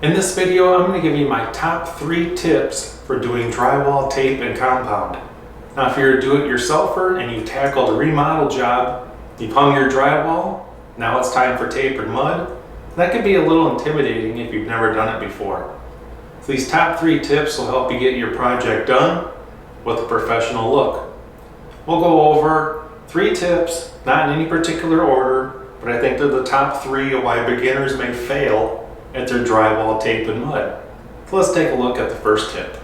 In this video, I'm going to give you my top 3 tips for doing drywall, tape, and compound. Now, if you're a do-it-yourselfer and you've tackled a remodel job, you've hung your drywall, now it's time for tape and mud. That can be a little intimidating if you've never done it before. So these top 3 tips will help you get your project done with a professional look. We'll go over 3 tips, not in any particular order, but I think they're the top 3 of why beginners may fail at their drywall, tape, and mud. So let's take a look at the first tip.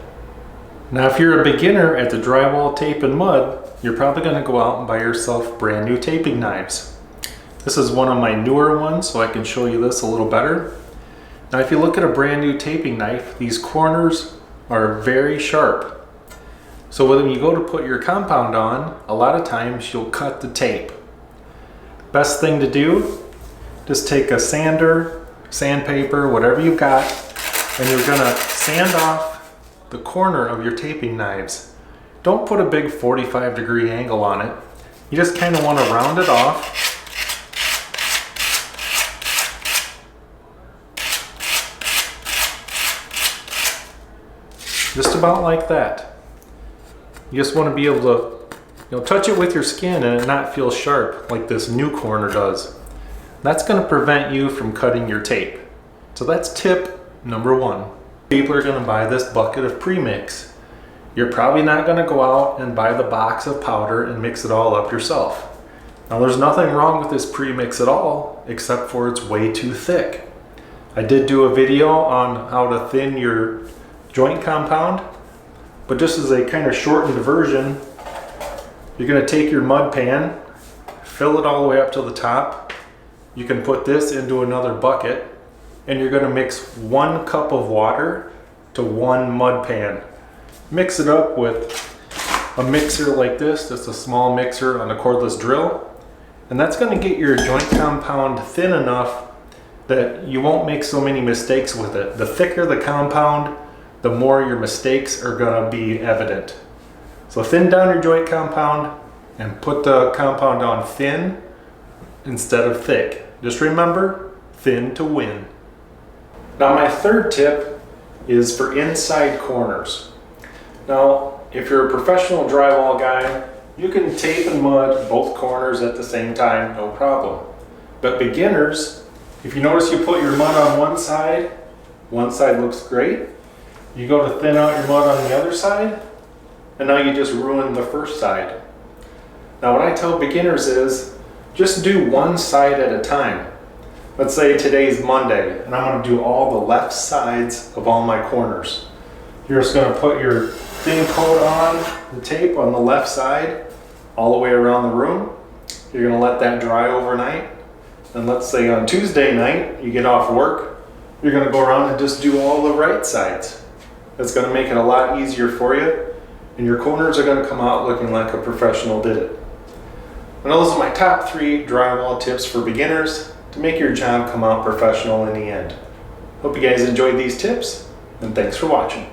Now, if you're a beginner at the drywall, tape, and mud, you're probably going to go out and buy yourself brand new taping knives. This is one of my newer ones, so I can show you this a little better. Now, if you look at a brand new taping knife, these corners are very sharp. So when you go to put your compound on, a lot of times you'll cut the tape. Best thing to do, just take a sander, sandpaper, whatever you've got, and you're gonna sand off the corner of your taping knives. Don't put a big 45-degree angle on it. You just kind of want to round it off. Just about like that. You just want to be able to touch it with your skin and it not feel sharp like this new corner does. That's going to prevent you from cutting your tape. So that's tip number 1. People are going to buy this bucket of premix. You're probably not going to go out and buy the box of powder and mix it all up yourself. Now, there's nothing wrong with this premix at all, except for it's way too thick. I did do a video on how to thin your joint compound, but just as a kind of shortened version, you're going to take your mud pan, fill it all the way up to the top. You can put this into another bucket, and you're going to mix 1 cup of water to 1 mud pan. Mix it up with a mixer like this, just a small mixer on a cordless drill, and that's going to get your joint compound thin enough that you won't make so many mistakes with it. The thicker the compound, the more your mistakes are going to be evident. So thin down your joint compound and put the compound on thin instead of thick. Just remember, thin to win. Now, my third tip is for inside corners. Now, if you're a professional drywall guy, you can tape and mud both corners at the same time, no problem. But beginners, if you notice you put your mud on one side looks great. You go to thin out your mud on the other side, and now you just ruined the first side. Now, what I tell beginners is, just do one side at a time. Let's say today's Monday, and I'm going to do all the left sides of all my corners. You're just going to put your thin coat on the tape on the left side, all the way around the room. You're going to let that dry overnight. And let's say on Tuesday night, you get off work, you're going to go around and just do all the right sides. That's going to make it a lot easier for you, and your corners are going to come out looking like a professional did it. And those are my top 3 drywall tips for beginners to make your job come out professional in the end. Hope you guys enjoyed these tips, and thanks for watching.